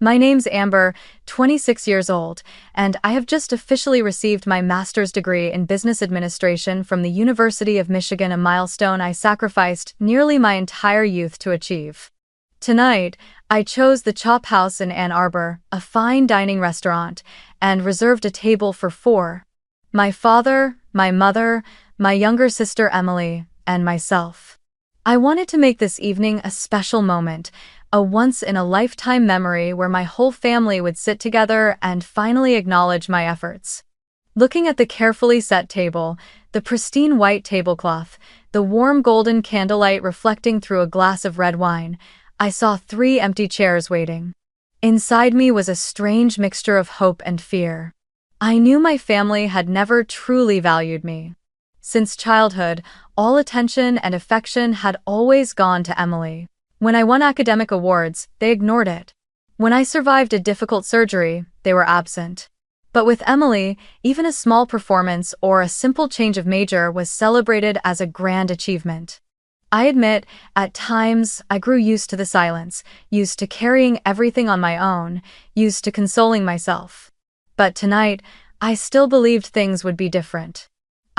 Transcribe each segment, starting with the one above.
My name's Amber, 26 years old, and I have just officially received my master's degree in business administration from the University of Michigan, a milestone I sacrificed nearly my entire youth to achieve. Tonight, I chose the Chop House in Ann Arbor, a fine dining restaurant, and reserved a table for four: my father, my mother, my younger sister Emily, and myself. I wanted to make this evening a special moment, a once-in-a-lifetime memory where my whole family would sit together and finally acknowledge my efforts. Looking at the carefully set table, the pristine white tablecloth, the warm golden candlelight reflecting through a glass of red wine, I saw 3 empty chairs waiting. Inside me was a strange mixture of hope and fear. I knew my family had never truly valued me. Since childhood, all attention and affection had always gone to Emily. When I won academic awards, they ignored it. When I survived a difficult surgery, they were absent. But with Emily, even a small performance or a simple change of major was celebrated as a grand achievement. I admit, at times, I grew used to the silence, used to carrying everything on my own, used to consoling myself. But tonight, I still believed things would be different.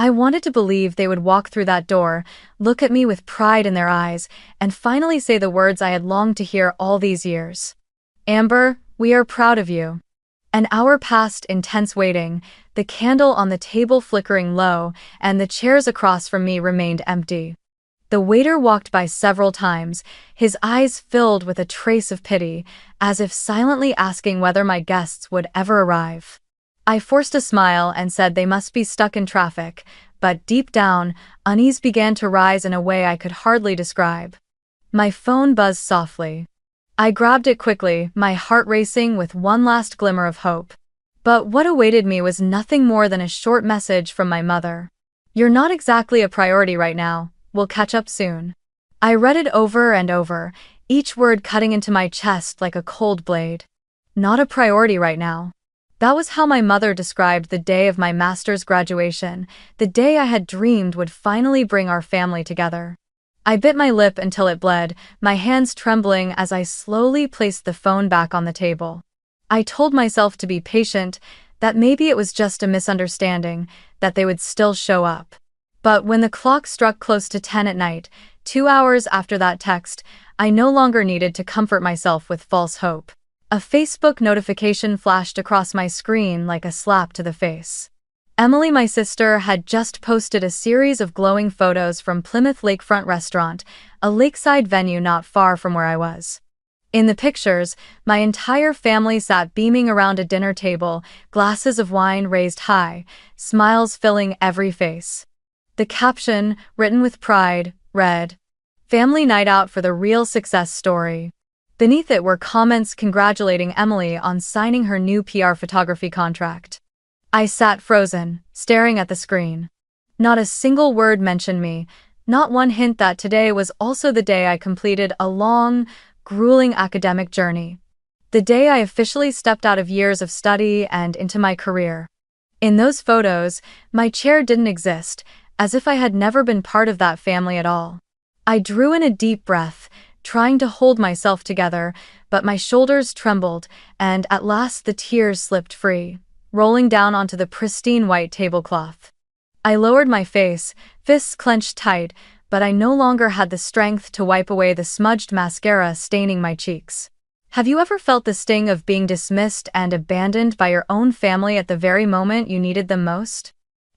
I wanted to believe they would walk through that door, look at me with pride in their eyes, and finally say the words I had longed to hear all these years. "Amber, we are proud of you." An hour passed in tense waiting, the candle on the table flickering low, and the chairs across from me remained empty. The waiter walked by several times, his eyes filled with a trace of pity, as if silently asking whether my guests would ever arrive. I forced a smile and said they must be stuck in traffic, but deep down, unease began to rise in a way I could hardly describe. My phone buzzed softly. I grabbed it quickly, my heart racing with one last glimmer of hope. But what awaited me was nothing more than a short message from my mother. "You're not exactly a priority right now. We'll catch up soon." I read it over and over, each word cutting into my chest like a cold blade. Not a priority right now. That was how my mother described the day of my master's graduation, the day I had dreamed would finally bring our family together. I bit my lip until it bled, my hands trembling as I slowly placed the phone back on the table. I told myself to be patient, that maybe it was just a misunderstanding, that they would still show up. But when the clock struck close to 10 at night, 2 hours after that text, I no longer needed to comfort myself with false hope. A Facebook notification flashed across my screen like a slap to the face. Emily, my sister, had just posted a series of glowing photos from Plymouth Lakefront Restaurant, a lakeside venue not far from where I was. In the pictures, my entire family sat beaming around a dinner table, glasses of wine raised high, smiles filling every face. The caption, written with pride, read, "Family night out for the real success story." Beneath it were comments congratulating Emily on signing her new PR photography contract. I sat frozen, staring at the screen. Not a single word mentioned me, not one hint that today was also the day I completed a long, grueling academic journey. The day I officially stepped out of years of study and into my career. In those photos, my chair didn't exist, as if I had never been part of that family at all. I drew in a deep breath, trying to hold myself together, but my shoulders trembled, and at last the tears slipped free, rolling down onto the pristine white tablecloth. I lowered my face, fists clenched tight, but I no longer had the strength to wipe away the smudged mascara staining my cheeks. Have you ever felt the sting of being dismissed and abandoned by your own family at the very moment you needed them most?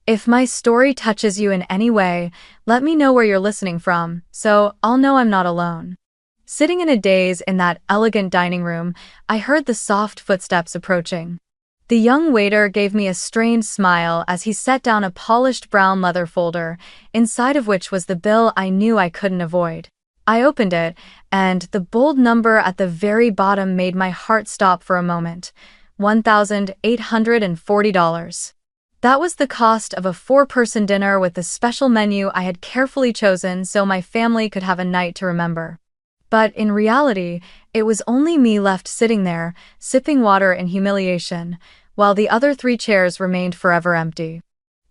If my story touches you in any way, let me know where you're listening from, so I'll know I'm not alone. Sitting in a daze in that elegant dining room, I heard the soft footsteps approaching. The young waiter gave me a strained smile as he set down a polished brown leather folder, inside of which was the bill I knew I couldn't avoid. I opened it, and the bold number at the very bottom made my heart stop for a moment. $1,840. That was the cost of a 4-person dinner with the special menu I had carefully chosen so my family could have a night to remember. But in reality, it was only me left sitting there, sipping water in humiliation, while the other 3 chairs remained forever empty.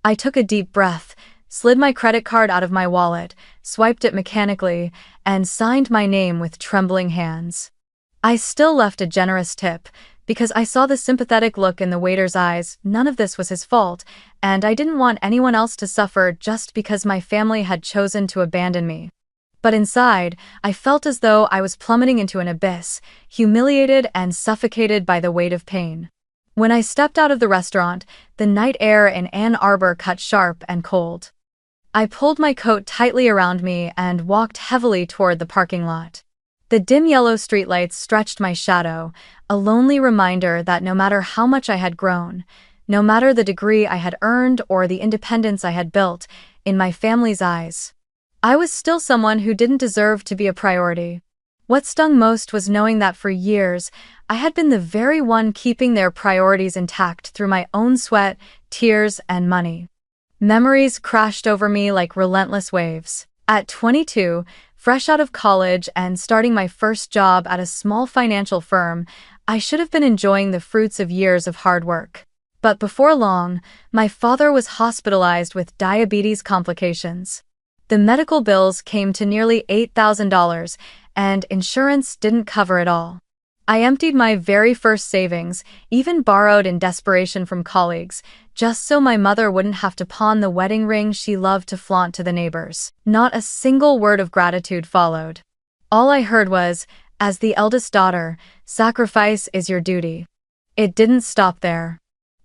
I took a deep breath, slid my credit card out of my wallet, swiped it mechanically, and signed my name with trembling hands. I still left a generous tip, because I saw the sympathetic look in the waiter's eyes. None of this was his fault, and I didn't want anyone else to suffer just because my family had chosen to abandon me. But inside, I felt as though I was plummeting into an abyss, humiliated and suffocated by the weight of pain. When I stepped out of the restaurant, the night air in Ann Arbor cut sharp and cold. I pulled my coat tightly around me and walked heavily toward the parking lot. The dim yellow streetlights stretched my shadow, a lonely reminder that no matter how much I had grown, no matter the degree I had earned or the independence I had built, in my family's eyes, I was still someone who didn't deserve to be a priority. What stung most was knowing that for years, I had been the very one keeping their priorities intact through my own sweat, tears, and money. Memories crashed over me like relentless waves. At 22, fresh out of college and starting my first job at a small financial firm, I should have been enjoying the fruits of years of hard work. But before long, my father was hospitalized with diabetes complications. The medical bills came to nearly $8,000, and insurance didn't cover it all. I emptied my very first savings, even borrowed in desperation from colleagues, just so my mother wouldn't have to pawn the wedding ring she loved to flaunt to the neighbors. Not a single word of gratitude followed. All I heard was, as the eldest daughter, sacrifice is your duty. It didn't stop there.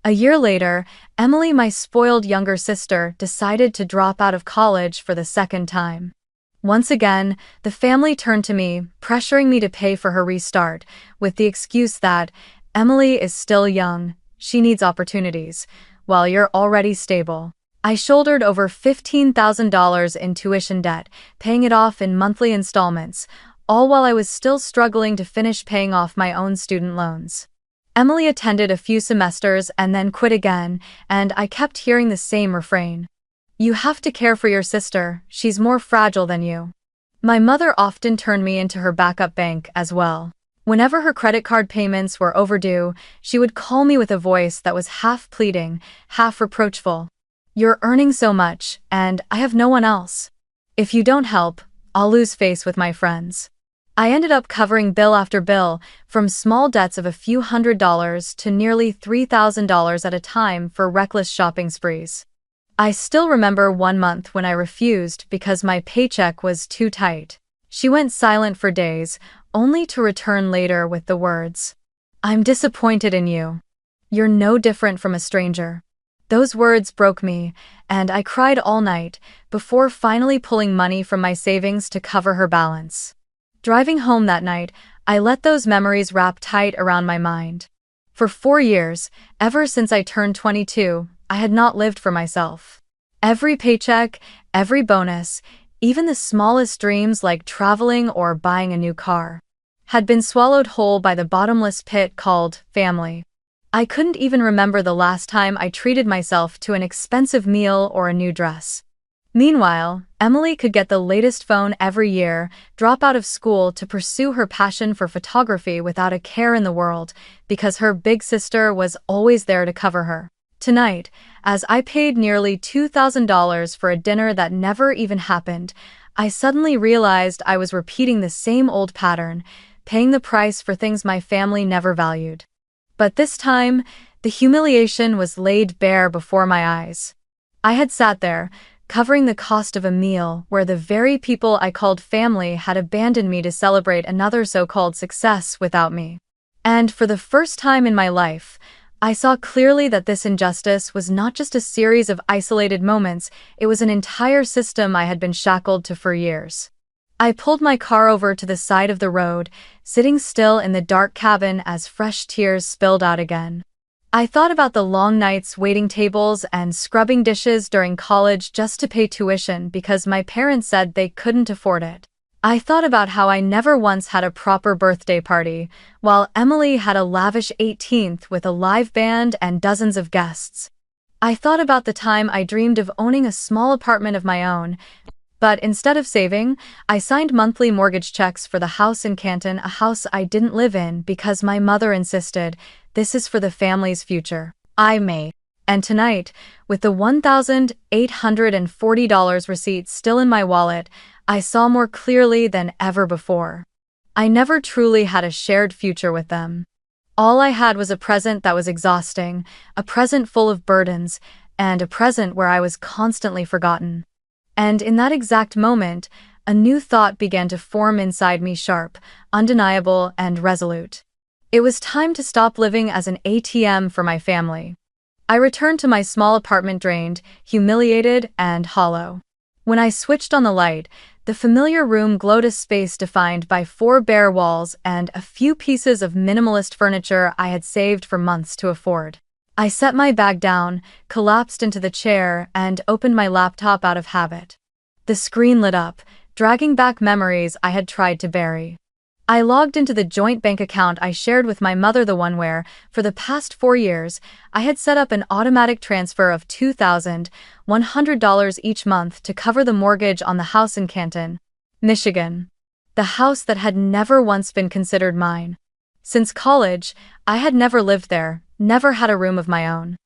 A year later, Emily, my spoiled younger sister, decided to drop out of college for the second time. Once again, the family turned to me, pressuring me to pay for her restart, with the excuse that Emily is still young, she needs opportunities, while you're already stable. I shouldered over $15,000 in tuition debt, paying it off in monthly installments, all while I was still struggling to finish paying off my own student loans. Emily attended a few semesters and then quit again, and I kept hearing the same refrain. You have to care for your sister, she's more fragile than you. My mother often turned me into her backup bank as well. Whenever her credit card payments were overdue, she would call me with a voice that was half pleading, half reproachful. You're earning so much, and I have no one else. If you don't help, I'll lose face with my friends. I ended up covering bill after bill, from small debts of a few $100s to nearly $3,000 at a time for reckless shopping sprees. I still remember one month when I refused because my paycheck was too tight. She went silent for days, only to return later with the words, "I'm disappointed in you. You're no different from a stranger." Those words broke me, and I cried all night, before finally pulling money from my savings to cover her balance. Driving home that night, I let those memories wrap tight around my mind. For 4 years, ever since I turned 22, I had not lived for myself. Every paycheck, every bonus, even the smallest dreams like traveling or buying a new car, had been swallowed whole by the bottomless pit called family. I couldn't even remember the last time I treated myself to an expensive meal or a new dress. Meanwhile, Emily could get the latest phone every year, drop out of school to pursue her passion for photography without a care in the world, because her big sister was always there to cover her. Tonight, as I paid nearly $2,000 for a dinner that never even happened, I suddenly realized I was repeating the same old pattern, paying the price for things my family never valued. But this time, the humiliation was laid bare before my eyes. I had sat there, covering the cost of a meal where the very people I called family had abandoned me to celebrate another so-called success without me. And for the first time in my life, I saw clearly that this injustice was not just a series of isolated moments, it was an entire system I had been shackled to for years. I pulled my car over to the side of the road, sitting still in the dark cabin as fresh tears spilled out again. I thought about the long nights waiting tables and scrubbing dishes during college just to pay tuition because my parents said they couldn't afford it. I thought about how I never once had a proper birthday party, while Emily had a lavish 18th with a live band and dozens of guests. I thought about the time I dreamed of owning a small apartment of my own, but instead of saving, I signed monthly mortgage checks for the house in Canton, a house I didn't live in because my mother insisted, this is for the family's future. I may. And tonight, with the $1,840 receipt still in my wallet, I saw more clearly than ever before. I never truly had a shared future with them. All I had was a present that was exhausting, a present full of burdens, and a present where I was constantly forgotten. And in that exact moment, a new thought began to form inside me, sharp, undeniable, and resolute. It was time to stop living as an ATM for my family. I returned to my small apartment drained, humiliated, and hollow. When I switched on the light, the familiar room glowed, a space defined by 4 bare walls and a few pieces of minimalist furniture I had saved for months to afford. I set my bag down, collapsed into the chair, and opened my laptop out of habit. The screen lit up, dragging back memories I had tried to bury. I logged into the joint bank account I shared with my mother, the one where, for the past 4 years, I had set up an automatic transfer of $2,100 each month to cover the mortgage on the house in Canton, Michigan. The house that had never once been considered mine. Since college, I had never lived there, never had a room of my own.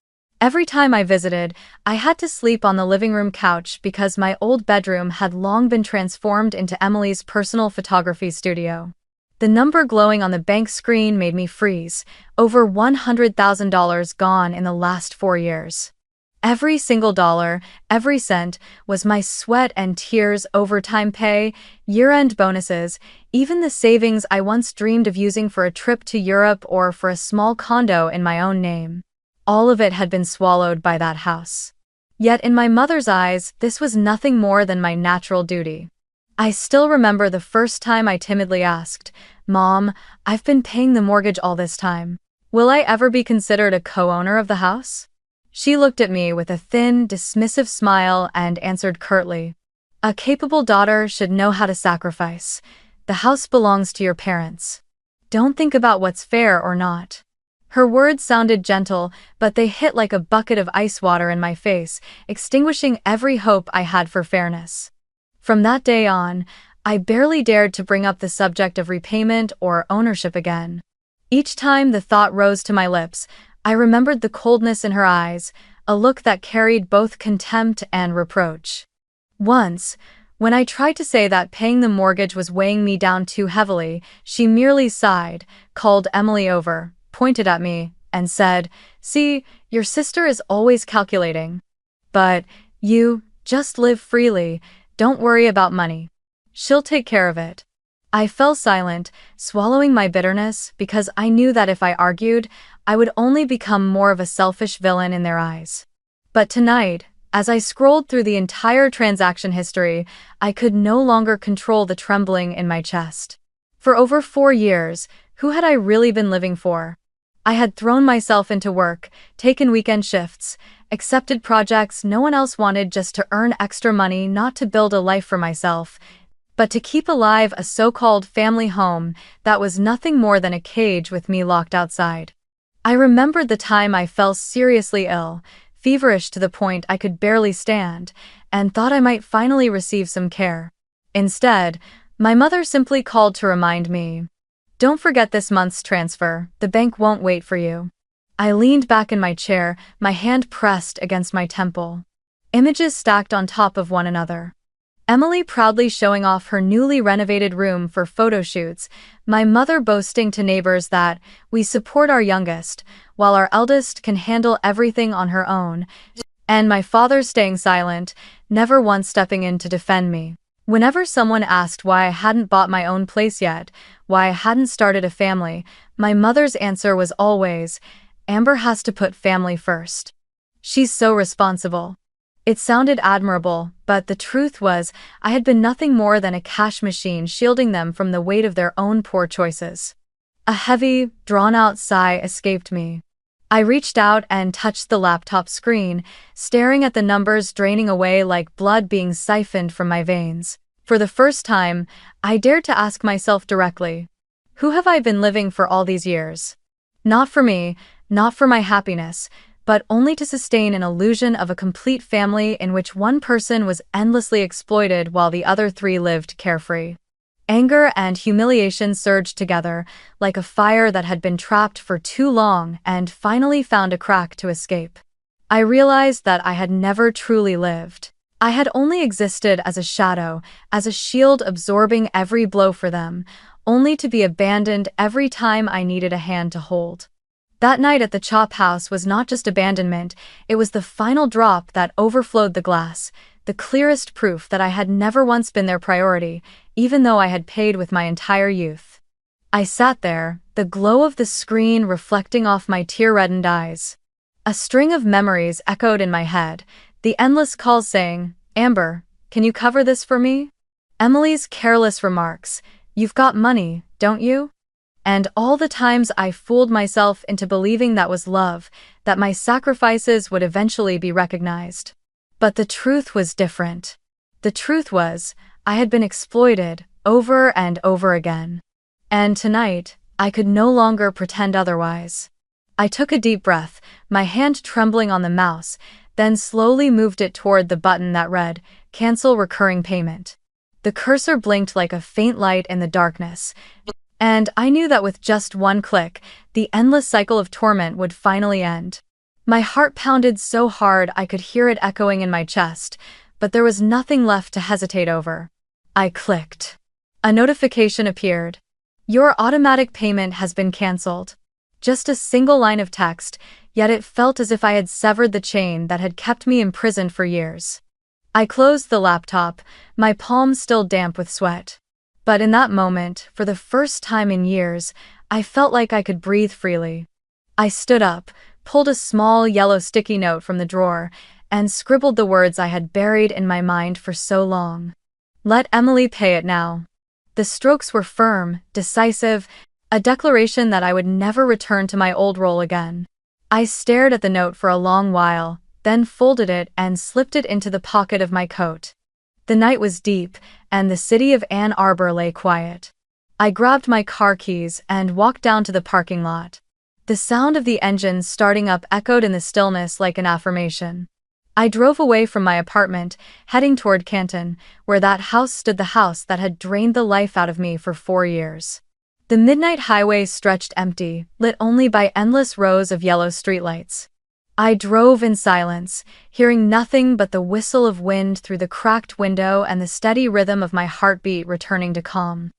Every time I visited, I had to sleep on the living room couch because my old bedroom had long been transformed into Emily's personal photography studio. The number glowing on the bank screen made me freeze, over $100,000 gone in the last 4 years. Every single dollar, every cent, was my sweat and tears, overtime pay, year-end bonuses, even the savings I once dreamed of using for a trip to Europe or for a small condo in my own name. All of it had been swallowed by that house. Yet in my mother's eyes, this was nothing more than my natural duty. I still remember the first time I timidly asked, "Mom, I've been paying the mortgage all this time. Will I ever be considered a co-owner of the house?" She looked at me with a thin, dismissive smile and answered curtly, "A capable daughter should know how to sacrifice. The house belongs to your parents. Don't think about what's fair or not." Her words sounded gentle, but they hit like a bucket of ice water in my face, extinguishing every hope I had for fairness. From that day on, I barely dared to bring up the subject of repayment or ownership again. Each time the thought rose to my lips, I remembered the coldness in her eyes, a look that carried both contempt and reproach. Once, when I tried to say that paying the mortgage was weighing me down too heavily, she merely sighed, called Emily over, pointed at me, and said, "See, your sister is always calculating. But you, just live freely. Don't worry about money. She'll take care of it." I fell silent, swallowing my bitterness because I knew that if I argued, I would only become more of a selfish villain in their eyes. But tonight, as I scrolled through the entire transaction history, I could no longer control the trembling in my chest. For over 4 years, who had I really been living for? I had thrown myself into work, taken weekend shifts, accepted projects no one else wanted just to earn extra money, not to build a life for myself, but to keep alive a so-called family home that was nothing more than a cage with me locked outside. I remembered the time I fell seriously ill, feverish to the point I could barely stand, and thought I might finally receive some care. Instead, my mother simply called to remind me, "Don't forget this month's transfer, the bank won't wait for you." I leaned back in my chair, my hand pressed against my temple. Images stacked on top of one another. Emily proudly showing off her newly renovated room for photo shoots, my mother boasting to neighbors that we support our youngest, while our eldest can handle everything on her own, and my father staying silent, never once stepping in to defend me. Whenever someone asked why I hadn't bought my own place yet, why I hadn't started a family, my mother's answer was always, "Amber has to put family first. She's so responsible." It sounded admirable, but the truth was, I had been nothing more than a cash machine shielding them from the weight of their own poor choices. A heavy, drawn-out sigh escaped me. I reached out and touched the laptop screen, staring at the numbers draining away like blood being siphoned from my veins. For the first time, I dared to ask myself directly, who have I been living for all these years? Not for me, not for my happiness, but only to sustain an illusion of a complete family in which one person was endlessly exploited while the other 3 lived carefree. Anger and humiliation surged together, like a fire that had been trapped for too long and finally found a crack to escape. I realized that I had never truly lived. I had only existed as a shadow, as a shield absorbing every blow for them, only to be abandoned every time I needed a hand to hold. That night at the chop house was not just abandonment, it was the final drop that overflowed the glass, the clearest proof that I had never once been their priority, even though I had paid with my entire youth. I sat there, the glow of the screen reflecting off my tear-reddened eyes. A string of memories echoed in my head, the endless calls saying, "Amber, can you cover this for me?" Emily's careless remarks, "You've got money, don't you?" And all the times I fooled myself into believing that was love, that my sacrifices would eventually be recognized. But the truth was different. The truth was, I had been exploited, over and over again. And tonight, I could no longer pretend otherwise. I took a deep breath, my hand trembling on the mouse, then slowly moved it toward the button that read, "Cancel recurring payment." The cursor blinked like a faint light in the darkness, and I knew that with just one click, the endless cycle of torment would finally end. My heart pounded so hard I could hear it echoing in my chest, but there was nothing left to hesitate over. I clicked. A notification appeared. "Your automatic payment has been canceled." Just a single line of text, yet it felt as if I had severed the chain that had kept me imprisoned for years. I closed the laptop, my palms still damp with sweat. But in that moment, for the first time in years, I felt like I could breathe freely. I stood up, pulled a small yellow sticky note from the drawer, and scribbled the words I had buried in my mind for so long. "Let Emily pay it now." The strokes were firm, decisive, a declaration that I would never return to my old role again. I stared at the note for a long while, then folded it and slipped it into the pocket of my coat. The night was deep, and the city of Ann Arbor lay quiet. I grabbed my car keys and walked down to the parking lot. The sound of the engine starting up echoed in the stillness like an affirmation. I drove away from my apartment, heading toward Canton, where that house stood, the house that had drained the life out of me for 4 years. The midnight highway stretched empty, lit only by endless rows of yellow streetlights. I drove in silence, hearing nothing but the whistle of wind through the cracked window and the steady rhythm of my heartbeat returning to calm.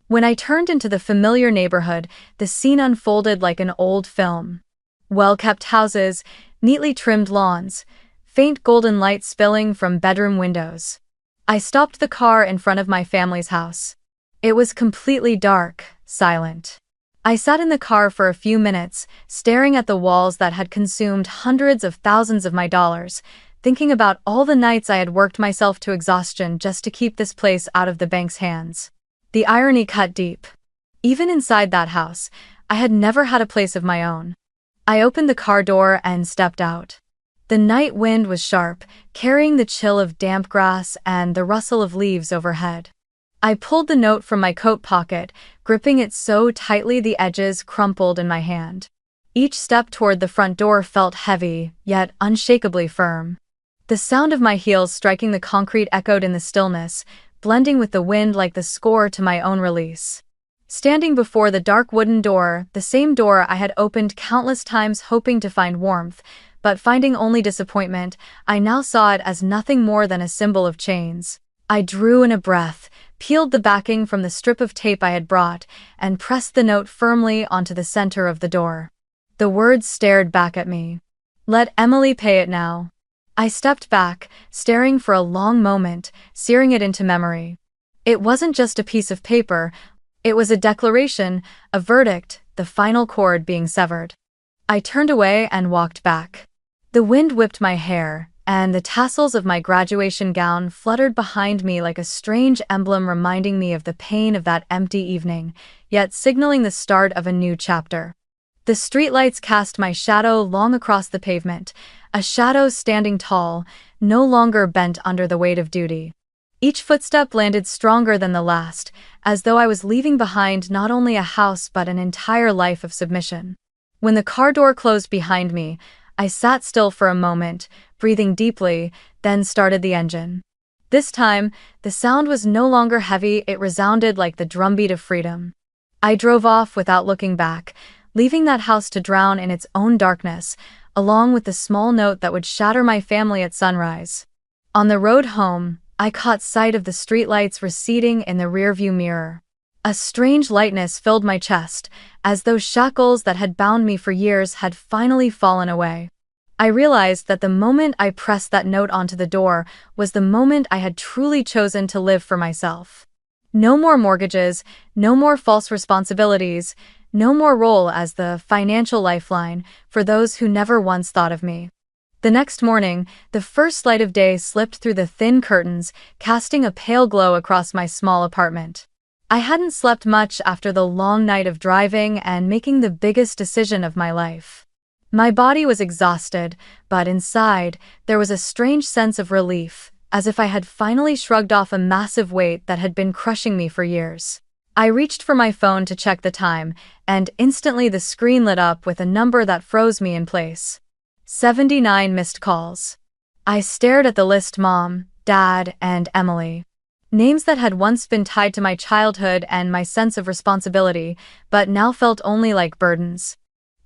When I turned into the familiar neighborhood, the scene unfolded like an old film. Well-kept houses, neatly trimmed lawns, faint golden light spilling from bedroom windows. I stopped the car in front of my family's house. It was completely dark, silent. I sat in the car for a few minutes, staring at the walls that had consumed hundreds of thousands of my dollars, thinking about all the nights I had worked myself to exhaustion just to keep this place out of the bank's hands. The irony cut deep. Even inside that house, I had never had a place of my own. I opened the car door and stepped out. The night wind was sharp, carrying the chill of damp grass and the rustle of leaves overhead. I pulled the note from my coat pocket, gripping it so tightly the edges crumpled in my hand. Each step toward the front door felt heavy, yet unshakably firm. The sound of my heels striking the concrete echoed in the stillness, blending with the wind like the score to my own release. Standing before the dark wooden door, the same door I had opened countless times hoping to find warmth, but finding only disappointment, I now saw it as nothing more than a symbol of chains. I drew in a breath, peeled the backing from the strip of tape I had brought, and pressed the note firmly onto the center of the door. The words stared back at me. "Let Emily pay it now." I stepped back, staring for a long moment, searing it into memory. It wasn't just a piece of paper, it was a declaration, a verdict, the final cord being severed. I turned away and walked back. The wind whipped my hair, and the tassels of my graduation gown fluttered behind me like a strange emblem reminding me of the pain of that empty evening, yet signaling the start of a new chapter. The streetlights cast my shadow long across the pavement, a shadow standing tall, no longer bent under the weight of duty. Each footstep landed stronger than the last, as though I was leaving behind not only a house but an entire life of submission. When the car door closed behind me, I sat still for a moment, breathing deeply, then started the engine. This time, the sound was no longer heavy, it resounded like the drumbeat of freedom. I drove off without looking back, leaving that house to drown in its own darkness, along with the small note that would shatter my family at sunrise. On the road home, I caught sight of the streetlights receding in the rearview mirror. A strange lightness filled my chest, as though shackles that had bound me for years had finally fallen away. I realized that the moment I pressed that note onto the door was the moment I had truly chosen to live for myself. No more mortgages, no more false responsibilities, no more role as the financial lifeline for those who never once thought of me. The next morning, the first light of day slipped through the thin curtains, casting a pale glow across my small apartment. I hadn't slept much after the long night of driving and making the biggest decision of my life. My body was exhausted, but inside, there was a strange sense of relief, as if I had finally shrugged off a massive weight that had been crushing me for years. I reached for my phone to check the time, and instantly the screen lit up with a number that froze me in place. 79 missed calls. I stared at the list: Mom, Dad, and Emily. Names that had once been tied to my childhood and my sense of responsibility, but now felt only like burdens.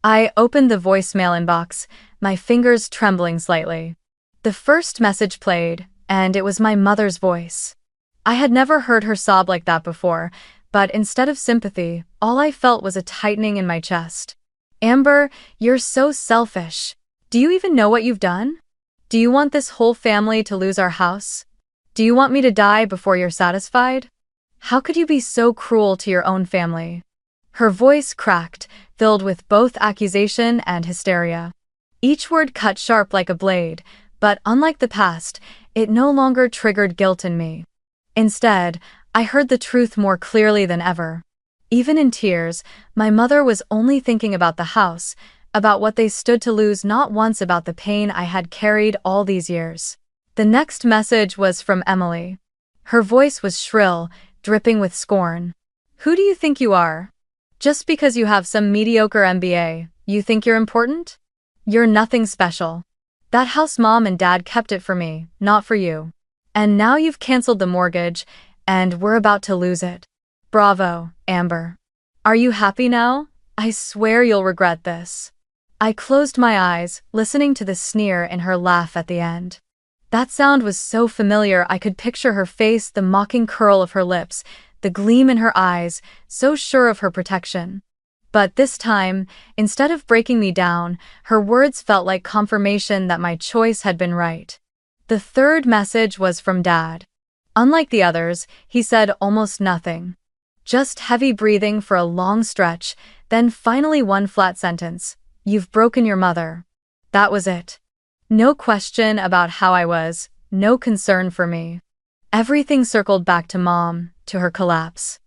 I opened the voicemail inbox, my fingers trembling slightly. The first message played, and it was my mother's voice. I had never heard her sob like that before, but instead of sympathy, all I felt was a tightening in my chest. Amber, you're so selfish. Do you even know what you've done? Do you want this whole family to lose our house? Do you want me to die before you're satisfied? How could you be so cruel to your own family? Her voice cracked, filled with both accusation and hysteria. Each word cut sharp like a blade, but unlike the past, it no longer triggered guilt in me. Instead, I heard the truth more clearly than ever. Even in tears, my mother was only thinking about the house, about what they stood to lose, not once about the pain I had carried all these years. The next message was from Emily. Her voice was shrill, dripping with scorn. Who do you think you are? Just because you have some mediocre MBA, you think you're important? You're nothing special. That house Mom and Dad kept it for me, not for you. And now you've canceled the mortgage, and we're about to lose it. Bravo, Amber. Are you happy now? I swear you'll regret this. I closed my eyes, listening to the sneer in her laugh at the end. That sound was so familiar I could picture her face, the mocking curl of her lips, the gleam in her eyes, so sure of her protection. But this time, instead of breaking me down, her words felt like confirmation that my choice had been right. The third message was from Dad. Unlike the others, he said almost nothing. Just heavy breathing for a long stretch, then finally one flat sentence. You've broken your mother. That was it. No question about how I was, no concern for me. Everything circled back to Mom, to her collapse.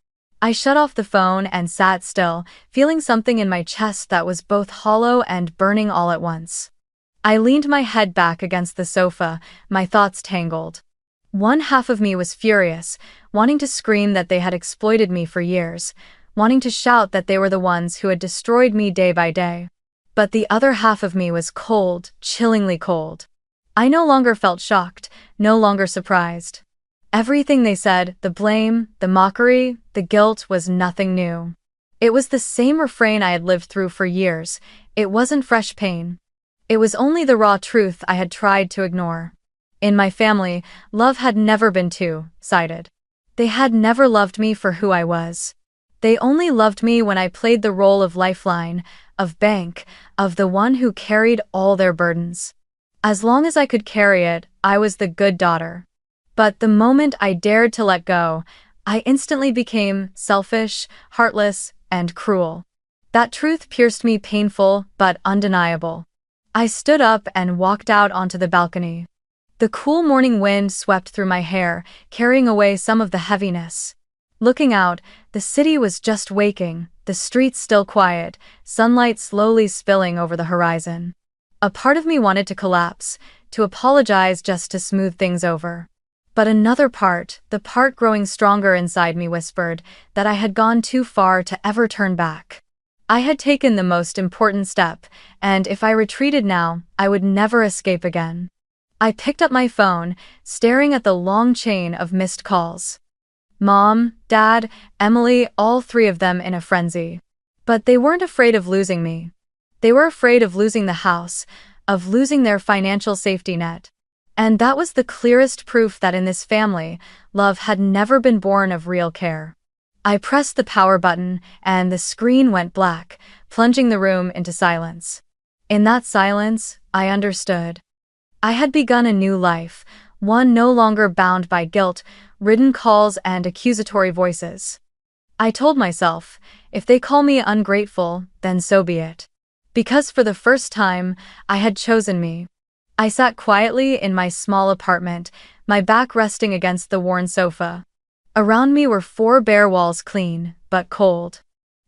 I shut off the phone and sat still, feeling something in my chest that was both hollow and burning all at once. I leaned my head back against the sofa, my thoughts tangled. One half of me was furious, wanting to scream that they had exploited me for years, wanting to shout that they were the ones who had destroyed me day by day. But the other half of me was cold, chillingly cold. I no longer felt shocked, no longer surprised. Everything they said, the blame, the mockery, the guilt, was nothing new. It was the same refrain I had lived through for years. It wasn't fresh pain. It was only the raw truth I had tried to ignore. In my family, love had never been two-sided. They had never loved me for who I was. They only loved me when I played the role of lifeline, of bank, of the one who carried all their burdens. As long as I could carry it, I was the good daughter. But the moment I dared to let go, I instantly became selfish, heartless, and cruel. That truth pierced me, painful but undeniable. I stood up and walked out onto the balcony. The cool morning wind swept through my hair, carrying away some of the heaviness. Looking out, the city was just waking, the streets still quiet, sunlight slowly spilling over the horizon. A part of me wanted to collapse, to apologize just to smooth things over. But another part, the part growing stronger inside me, whispered that I had gone too far to ever turn back. I had taken the most important step, and if I retreated now, I would never escape again. I picked up my phone, staring at the long chain of missed calls. Mom, Dad, Emily, all three of them in a frenzy. But they weren't afraid of losing me. They were afraid of losing the house, of losing their financial safety net. And that was the clearest proof that in this family, love had never been born of real care. I pressed the power button, and the screen went black, plunging the room into silence. In that silence, I understood. I had begun a new life, one no longer bound by guilt, ridden calls, and accusatory voices. I told myself, if they call me ungrateful, then so be it. Because for the first time, I had chosen me. I sat quietly in my small apartment, my back resting against the worn sofa. Around me were four bare walls, clean, but cold.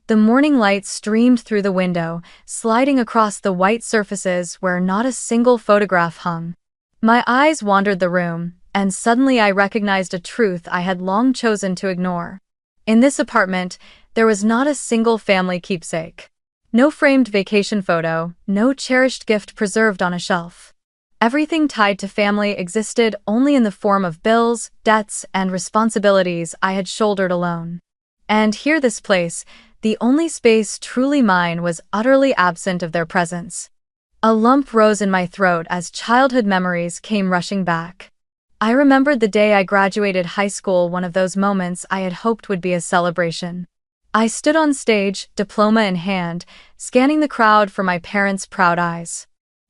The morning light streamed through the window, sliding across the white surfaces where not a single photograph hung. My eyes wandered the room, and suddenly I recognized a truth I had long chosen to ignore. In this apartment, there was not a single family keepsake. No framed vacation photo, no cherished gift preserved on a shelf. Everything tied to family existed only in the form of bills, debts, and responsibilities I had shouldered alone. And here, this place, the only space truly mine, was utterly absent of their presence. A lump rose in my throat as childhood memories came rushing back. I remembered the day I graduated high school, one of those moments I had hoped would be a celebration. I stood on stage, diploma in hand, scanning the crowd for my parents' proud eyes.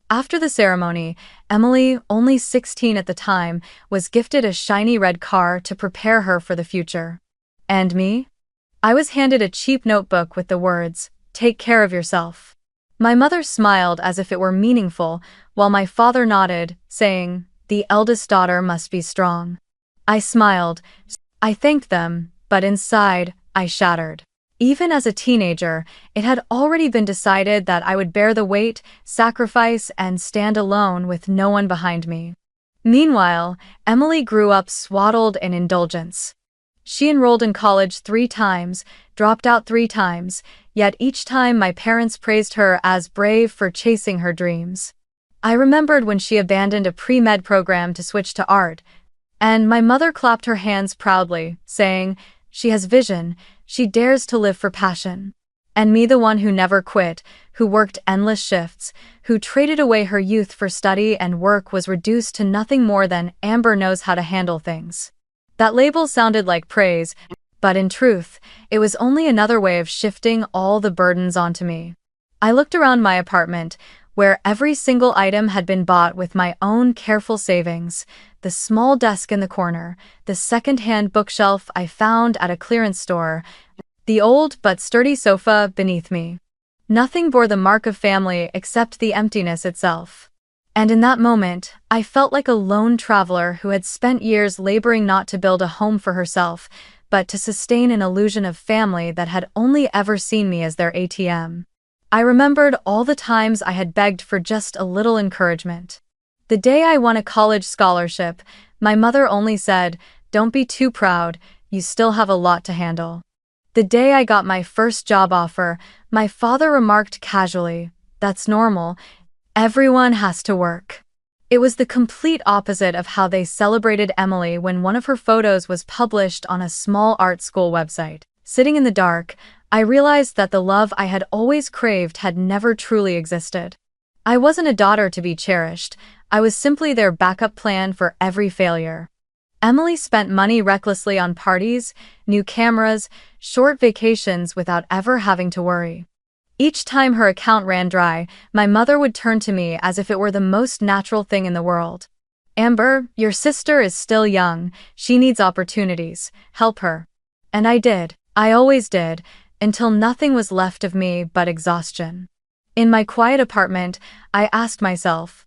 After the ceremony, Emily, only 16 at the time, was gifted a shiny red car to prepare her for the future. And me? I was handed a cheap notebook with the words, "Take care of yourself." My mother smiled as if it were meaningful, while my father nodded, saying, "The eldest daughter must be strong." I smiled. I thanked them, but inside, I shattered. Even as a teenager, it had already been decided that I would bear the weight, sacrifice, and stand alone with no one behind me. Meanwhile, Emily grew up swaddled in indulgence. She enrolled in college 3 times, dropped out 3 times, yet each time my parents praised her as brave for chasing her dreams. I remembered when she abandoned a pre-med program to switch to art, and my mother clapped her hands proudly, saying, "She has vision, she dares to live for passion." And me, the one who never quit, who worked endless shifts, who traded away her youth for study and work, was reduced to nothing more than "Amber knows how to handle things." That label sounded like praise, but in truth, it was only another way of shifting all the burdens onto me. I looked around my apartment, where every single item had been bought with my own careful savings: the small desk in the corner, the second-hand bookshelf I found at a clearance store, the old but sturdy sofa beneath me. Nothing bore the mark of family except the emptiness itself. And in that moment, I felt like a lone traveler who had spent years laboring not to build a home for herself, but to sustain an illusion of family that had only ever seen me as their ATM. I remembered all the times I had begged for just a little encouragement. The day I won a college scholarship, my mother only said, "Don't be too proud, you still have a lot to handle." The day I got my first job offer, my father remarked casually, "That's normal. Everyone has to work." It was the complete opposite of how they celebrated Emily when one of her photos was published on a small art school website. Sitting in the dark, I realized that the love I had always craved had never truly existed. I wasn't a daughter to be cherished, I was simply their backup plan for every failure. Emily spent money recklessly on parties, new cameras, short vacations without ever having to worry. Each time her account ran dry, my mother would turn to me as if it were the most natural thing in the world. "Amber, your sister is still young, she needs opportunities, help her." And I did, I always did, until nothing was left of me but exhaustion. In my quiet apartment, I asked myself,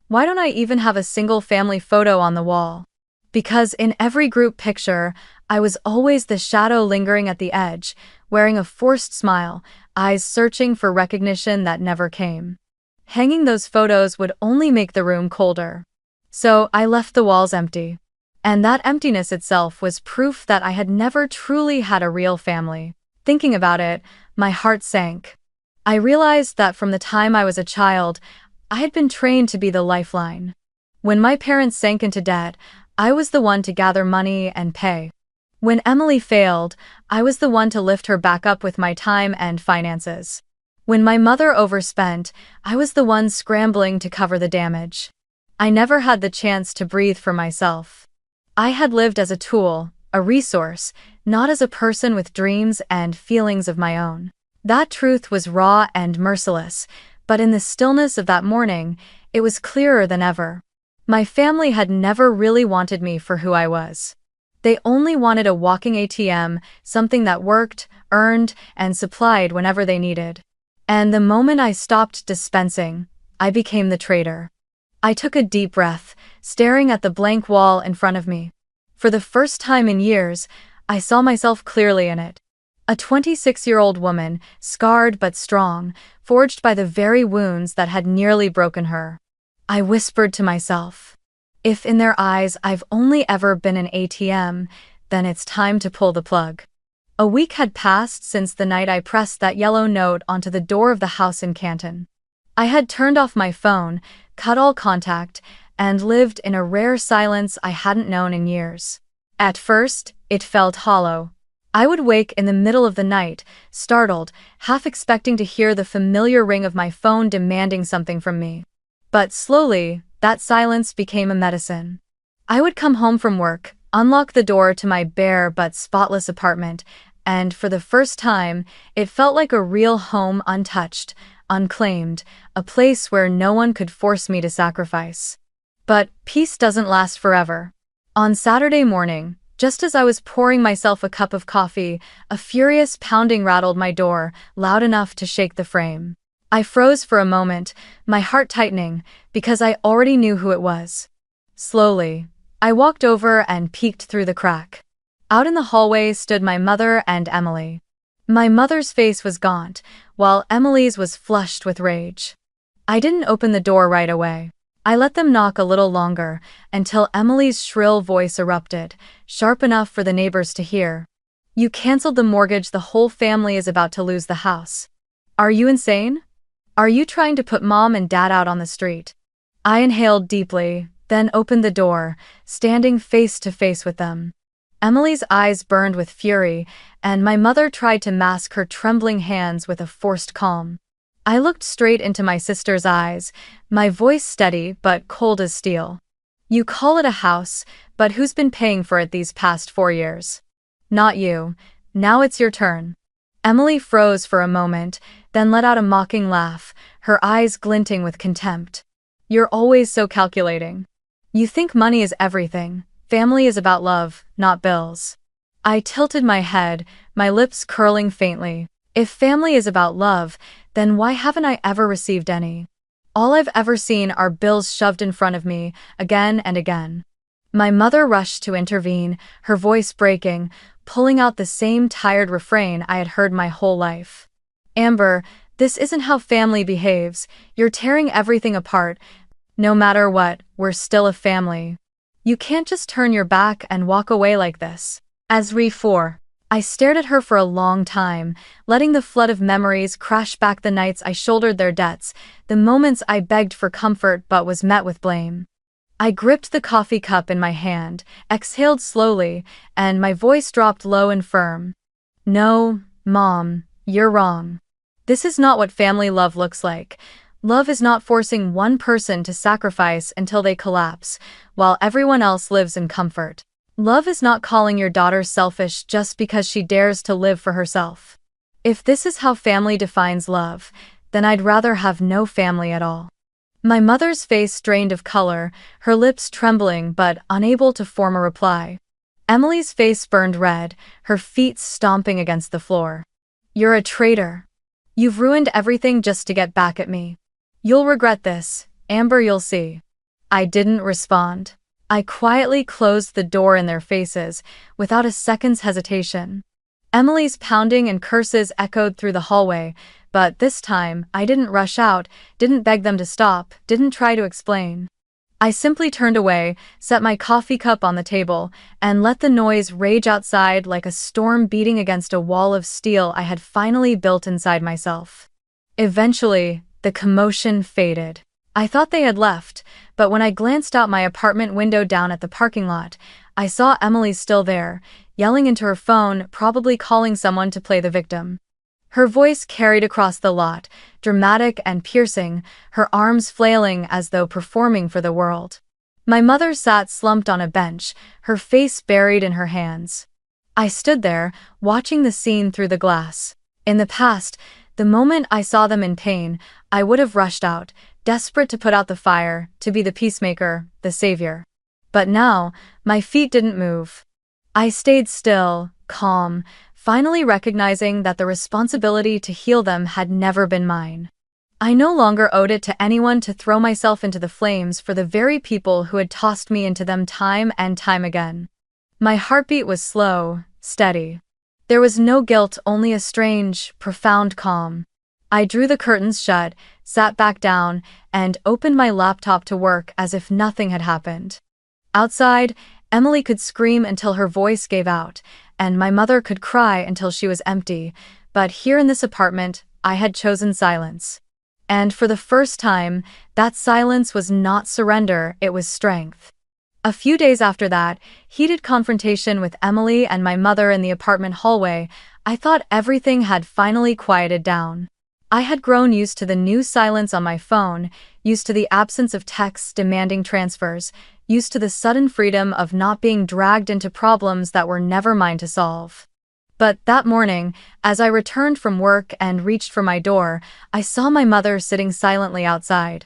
why don't I even have a single family photo on the wall? Because in every group picture, I was always the shadow lingering at the edge, wearing a forced smile, eyes searching for recognition that never came. Hanging those photos would only make the room colder. So I left the walls empty. And that emptiness itself was proof that I had never truly had a real family. Thinking about it, my heart sank. I realized that from the time I was a child, I had been trained to be the lifeline. When my parents sank into debt, I was the one to gather money and pay. When Emily failed, I was the one to lift her back up with my time and finances. When my mother overspent, I was the one scrambling to cover the damage. I never had the chance to breathe for myself. I had lived as a tool, a resource, not as a person with dreams and feelings of my own. That truth was raw and merciless, but in the stillness of that morning, it was clearer than ever. My family had never really wanted me for who I was. They only wanted a walking ATM, something that worked, earned, and supplied whenever they needed. And the moment I stopped dispensing, I became the traitor. I took a deep breath, staring at the blank wall in front of me. For the first time in years, I saw myself clearly in it. A 26-year-old woman, scarred but strong, forged by the very wounds that had nearly broken her. I whispered to myself, if in their eyes I've only ever been an ATM, then it's time to pull the plug. A week had passed since the night I pressed that yellow note onto the door of the house in Canton. I had turned off my phone, cut all contact, and lived in a rare silence I hadn't known in years. At first, it felt hollow. I would wake in the middle of the night, startled, half expecting to hear the familiar ring of my phone demanding something from me. But slowly, that silence became a medicine. I would come home from work, unlock the door to my bare but spotless apartment, and for the first time, it felt like a real home, untouched, unclaimed, a place where no one could force me to sacrifice. But peace doesn't last forever. On Saturday morning, just as I was pouring myself a cup of coffee, a furious pounding rattled my door, loud enough to shake the frame. I froze for a moment, my heart tightening, because I already knew who it was. Slowly, I walked over and peeked through the crack. Out in the hallway stood my mother and Emily. My mother's face was gaunt, while Emily's was flushed with rage. I didn't open the door right away. I let them knock a little longer, until Emily's shrill voice erupted, sharp enough for the neighbors to hear. You canceled the mortgage, the whole family is about to lose the house. Are you insane? Are you trying to put Mom and Dad out on the street? I inhaled deeply, then opened the door, standing face to face with them. Emily's eyes burned with fury, and my mother tried to mask her trembling hands with a forced calm. I looked straight into my sister's eyes, my voice steady but cold as steel. You call it a house, but who's been paying for it these past 4 years? Not you. Now it's your turn. Emily froze for a moment, then let out a mocking laugh, her eyes glinting with contempt. You're always so calculating. You think money is everything. Family is about love, not bills. I tilted my head, my lips curling faintly. If family is about love, then why haven't I ever received any? All I've ever seen are bills shoved in front of me, again and again. My mother rushed to intervene, her voice breaking, pulling out the same tired refrain I had heard my whole life. Amber, this isn't how family behaves. You're tearing everything apart. No matter what, we're still a family. You can't just turn your back and walk away like this. As re-4. I stared at her for a long time, letting the flood of memories crash back, the nights I shouldered their debts, the moments I begged for comfort but was met with blame. I gripped the coffee cup in my hand, exhaled slowly, and my voice dropped low and firm. No, Mom, you're wrong. This is not what family love looks like. Love is not forcing one person to sacrifice until they collapse, while everyone else lives in comfort. Love is not calling your daughter selfish just because she dares to live for herself. If this is how family defines love, then I'd rather have no family at all. My mother's face drained of color, her lips trembling but unable to form a reply. Emily's face burned red, her feet stomping against the floor. You're a traitor. You've ruined everything just to get back at me. You'll regret this, Amber, you'll see. I didn't respond. I quietly closed the door in their faces, without a second's hesitation. Emily's pounding and curses echoed through the hallway, but this time, I didn't rush out, didn't beg them to stop, didn't try to explain. I simply turned away, set my coffee cup on the table, and let the noise rage outside like a storm beating against a wall of steel I had finally built inside myself. Eventually, the commotion faded. I thought they had left, but when I glanced out my apartment window down at the parking lot, I saw Emily still there, yelling into her phone, probably calling someone to play the victim. Her voice carried across the lot, dramatic and piercing, her arms flailing as though performing for the world. My mother sat slumped on a bench, her face buried in her hands. I stood there, watching the scene through the glass. In the past, the moment I saw them in pain, I would have rushed out, desperate to put out the fire, to be the peacemaker, the savior. But now, my feet didn't move. I stayed still, calm, finally recognizing that the responsibility to heal them had never been mine. I no longer owed it to anyone to throw myself into the flames for the very people who had tossed me into them time and time again. My heartbeat was slow, steady. There was no guilt, only a strange, profound calm. I drew the curtains shut, sat back down, and opened my laptop to work as if nothing had happened. Outside, Emily could scream until her voice gave out, and my mother could cry until she was empty, but here in this apartment, I had chosen silence. And for the first time, that silence was not surrender, it was strength. A few days after that heated confrontation with Emily and my mother in the apartment hallway, I thought everything had finally quieted down. I had grown used to the new silence on my phone, used to the absence of texts demanding transfers, used to the sudden freedom of not being dragged into problems that were never mine to solve. But that morning, as I returned from work and reached for my door, I saw my mother sitting silently outside.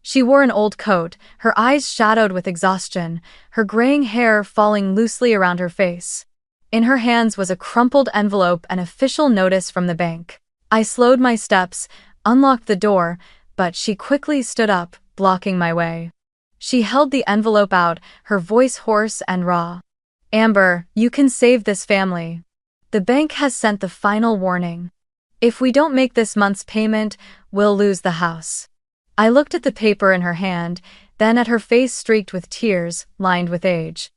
She wore an old coat, her eyes shadowed with exhaustion, her graying hair falling loosely around her face. In her hands was a crumpled envelope, an official notice from the bank. I slowed my steps, unlocked the door, but she quickly stood up, blocking my way. She held the envelope out, her voice hoarse and raw. "Amber, you can save this family. The bank has sent the final warning. If we don't make this month's payment, we'll lose the house." I looked at the paper in her hand, then at her face streaked with tears, lined with age.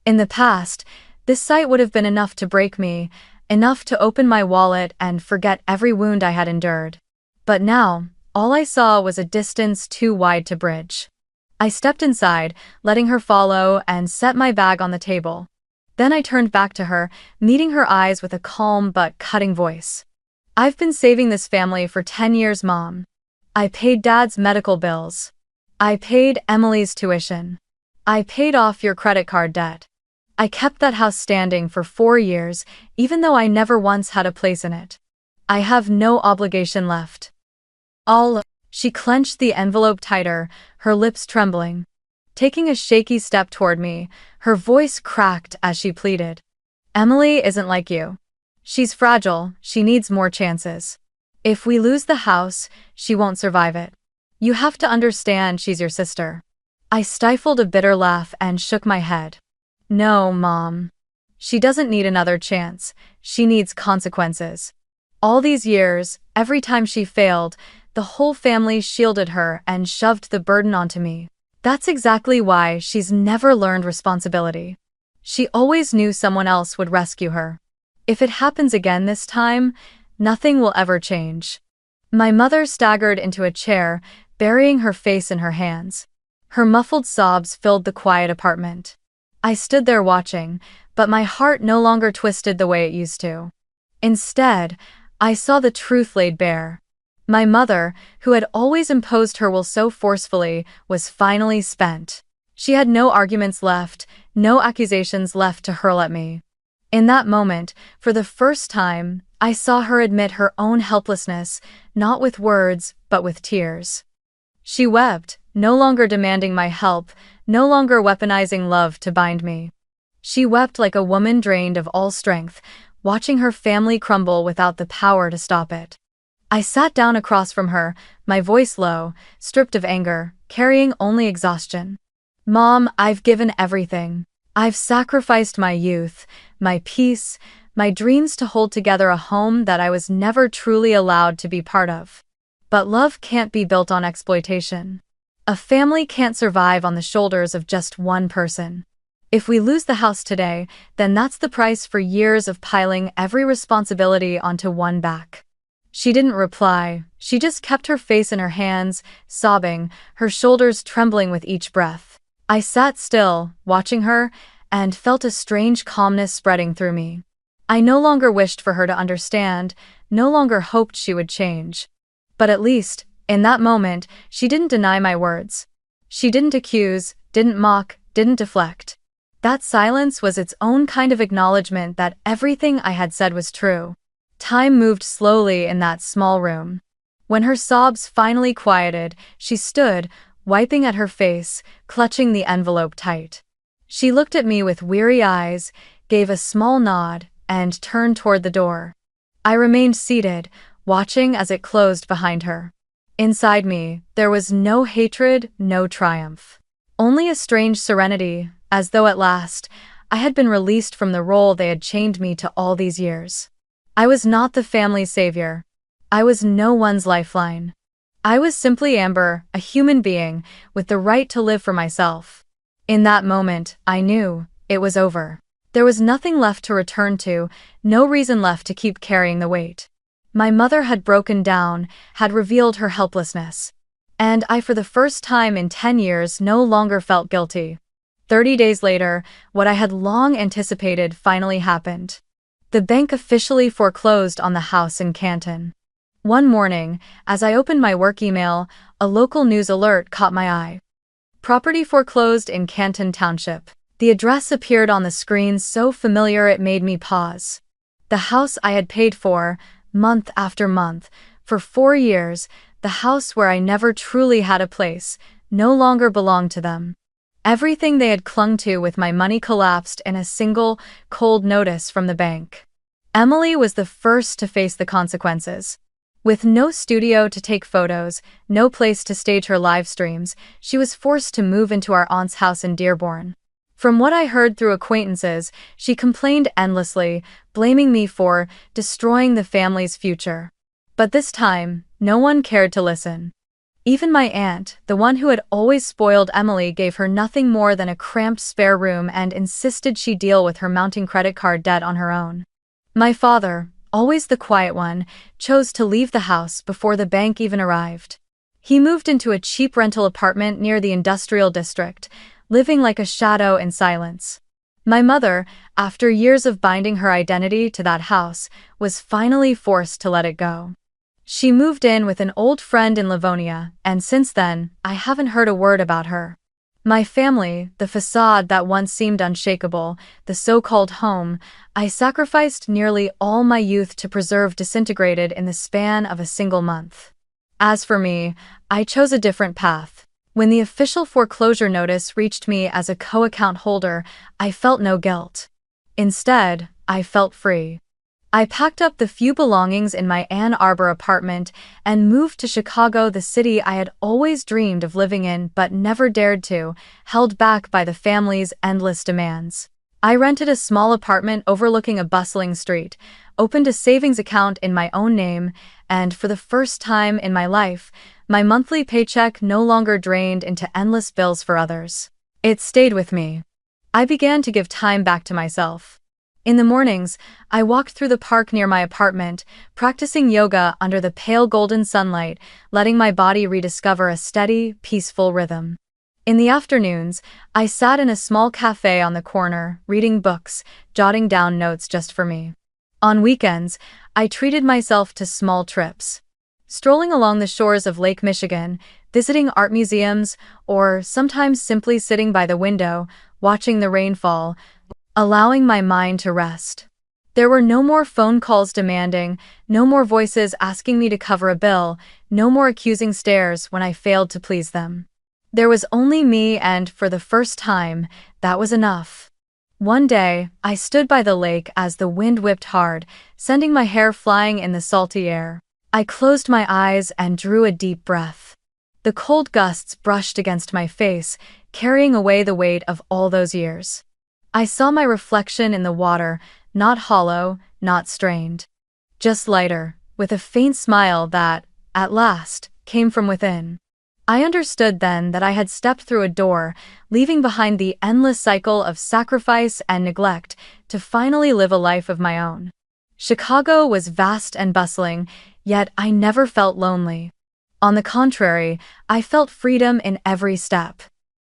In the past, this sight would have been enough to break me, enough to open my wallet and forget every wound I had endured. But now, all I saw was a distance too wide to bridge. I stepped inside, letting her follow, and set my bag on the table. Then I turned back to her, meeting her eyes with a calm but cutting voice. "I've been saving this family for 10 years, Mom. I paid Dad's medical bills. I paid Emily's tuition. I paid off your credit card debt. I kept that house standing for 4 years, even though I never once had a place in it. I have no obligation left." She clenched the envelope tighter, her lips trembling. Taking a shaky step toward me, her voice cracked as she pleaded. "Emily isn't like you. She's fragile, she needs more chances. If we lose the house, she won't survive it. You have to understand she's your sister." I stifled a bitter laugh and shook my head. "No, Mom. She doesn't need another chance, she needs consequences. All these years, every time she failed, the whole family shielded her and shoved the burden onto me. That's exactly why she's never learned responsibility. She always knew someone else would rescue her. If it happens again this time, nothing will ever change." My mother staggered into a chair, burying her face in her hands. Her muffled sobs filled the quiet apartment. I stood there watching, but my heart no longer twisted the way it used to. Instead, I saw the truth laid bare. My mother, who had always imposed her will so forcefully, was finally spent. She had no arguments left, no accusations left to hurl at me. In that moment, for the first time, I saw her admit her own helplessness, not with words, but with tears. She wept, no longer demanding my help, no longer weaponizing love to bind me. She wept like a woman drained of all strength, watching her family crumble without the power to stop it. I sat down across from her, my voice low, stripped of anger, carrying only exhaustion. "Mom, I've given everything. I've sacrificed my youth, my peace, my dreams to hold together a home that I was never truly allowed to be part of. But love can't be built on exploitation. A family can't survive on the shoulders of just one person. If we lose the house today, then that's the price for years of piling every responsibility onto one back." She didn't reply, she just kept her face in her hands, sobbing, her shoulders trembling with each breath. I sat still, watching her, and felt a strange calmness spreading through me. I no longer wished for her to understand, no longer hoped she would change. But at least, in that moment, she didn't deny my words. She didn't accuse, didn't mock, didn't deflect. That silence was its own kind of acknowledgement that everything I had said was true. Time moved slowly in that small room. When her sobs finally quieted, she stood, wiping at her face, clutching the envelope tight. She looked at me with weary eyes, gave a small nod, and turned toward the door. I remained seated, watching as it closed behind her. Inside me, there was no hatred, no triumph. Only a strange serenity, as though at last, I had been released from the role they had chained me to all these years. I was not the family's savior. I was no one's lifeline. I was simply Amber, a human being, with the right to live for myself. In that moment, I knew it was over. There was nothing left to return to, no reason left to keep carrying the weight. My mother had broken down, had revealed her helplessness. And I, for the first time in 10 years, no longer felt guilty. 30 days later, what I had long anticipated finally happened. The bank officially foreclosed on the house in Canton. One morning, as I opened my work email, a local news alert caught my eye. Property foreclosed in Canton Township. The address appeared on the screen so familiar it made me pause. The house I had paid for, month after month, for 4 years, the house where I never truly had a place, no longer belonged to them. Everything they had clung to with my money collapsed in a single, cold notice from the bank. Emily was the first to face the consequences. With no studio to take photos, no place to stage her live streams, she was forced to move into our aunt's house in Dearborn. From what I heard through acquaintances, she complained endlessly, blaming me for destroying the family's future. But this time, no one cared to listen. Even my aunt, the one who had always spoiled Emily, gave her nothing more than a cramped spare room and insisted she deal with her mounting credit card debt on her own. My father, always the quiet one, chose to leave the house before the bank even arrived. He moved into a cheap rental apartment near the industrial district, living like a shadow in silence. My mother, after years of binding her identity to that house, was finally forced to let it go. She moved in with an old friend in Livonia, and since then, I haven't heard a word about her. My family, the facade that once seemed unshakable, the so-called home I sacrificed nearly all my youth to preserve, disintegrated in the span of a single month. As for me, I chose a different path. When the official foreclosure notice reached me as a co-account holder, I felt no guilt. Instead, I felt free. I packed up the few belongings in my Ann Arbor apartment and moved to Chicago, the city I had always dreamed of living in but never dared to, held back by the family's endless demands. I rented a small apartment overlooking a bustling street, opened a savings account in my own name, and for the first time in my life, my monthly paycheck no longer drained into endless bills for others. It stayed with me. I began to give time back to myself. In the mornings, I walked through the park near my apartment, practicing yoga under the pale golden sunlight, letting my body rediscover a steady, peaceful rhythm. In the afternoons, I sat in a small cafe on the corner, reading books, jotting down notes just for me. On weekends, I treated myself to small trips. Strolling along the shores of Lake Michigan, visiting art museums, or sometimes simply sitting by the window, watching the rain fall, allowing my mind to rest. There were no more phone calls demanding, no more voices asking me to cover a bill, no more accusing stares when I failed to please them. There was only me, and for the first time, that was enough. One day, I stood by the lake as the wind whipped hard, sending my hair flying in the salty air. I closed my eyes and drew a deep breath. The cold gusts brushed against my face, carrying away the weight of all those years. I saw my reflection in the water, not hollow, not strained. Just lighter, with a faint smile that, at last, came from within. I understood then that I had stepped through a door, leaving behind the endless cycle of sacrifice and neglect, to finally live a life of my own. Chicago was vast and bustling, yet I never felt lonely. On the contrary, I felt freedom in every step.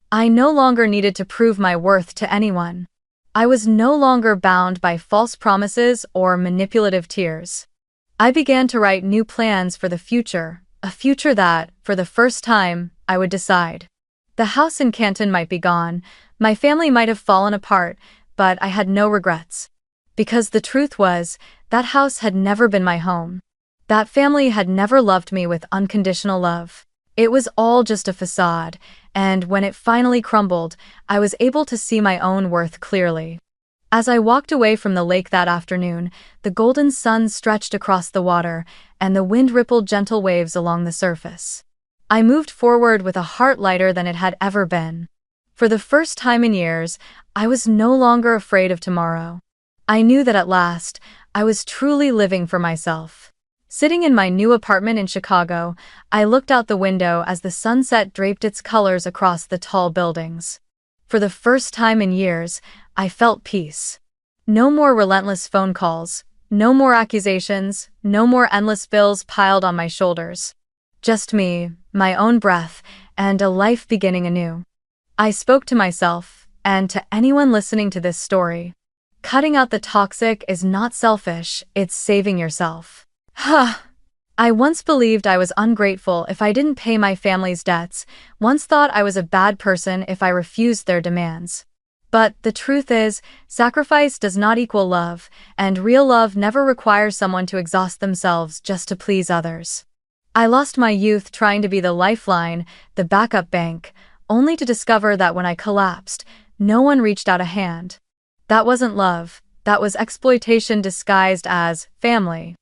I no longer needed to prove my worth to anyone. I was no longer bound by false promises or manipulative tears. I began to write new plans for the future, a future that, for the first time, I would decide. The house in Canton might be gone, My family might have fallen apart, but I had no regrets. Because the truth was, that house had never been my home. That family had never loved me with unconditional love. It was all just a facade, and when it finally crumbled, I was able to see my own worth clearly. As I walked away from the lake that afternoon, the golden sun stretched across the water, and the wind rippled gentle waves along the surface. I moved forward with a heart lighter than it had ever been. For the first time in years, I was no longer afraid of tomorrow. I knew that at last, I was truly living for myself. Sitting in my new apartment in Chicago, I looked out the window as the sunset draped its colors across the tall buildings. For the first time in years, I felt peace. No more relentless phone calls, no more accusations, no more endless bills piled on my shoulders. Just me, my own breath, and a life beginning anew. I spoke to myself, and to anyone listening to this story. Cutting out the toxic is not selfish, it's saving yourself. I once believed I was ungrateful if I didn't pay my family's debts, once thought I was a bad person if I refused their demands. But the truth is, sacrifice does not equal love, and real love never requires someone to exhaust themselves just to please others. I lost my youth trying to be the lifeline, the backup bank, only to discover that when I collapsed, no one reached out a hand. That wasn't love, that was exploitation disguised as family.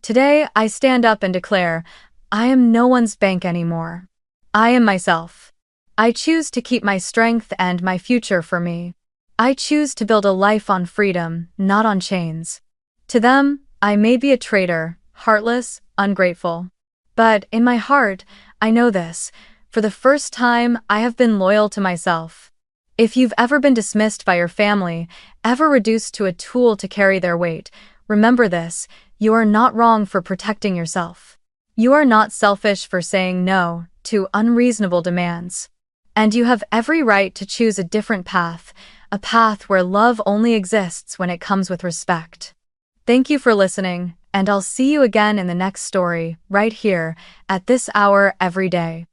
Today, I stand up and declare, I am no one's bank anymore. I am myself. I choose to keep my strength and my future for me. I choose to build a life on freedom, not on chains. To them, I may be a traitor, heartless, ungrateful. But in my heart, I know this. For the first time, I have been loyal to myself. If you've ever been dismissed by your family, ever reduced to a tool to carry their weight, remember this, you are not wrong for protecting yourself. You are not selfish for saying no to unreasonable demands. And you have every right to choose a different path, a path where love only exists when it comes with respect. Thank you for listening, and I'll see you again in the next story, right here, at this hour every day.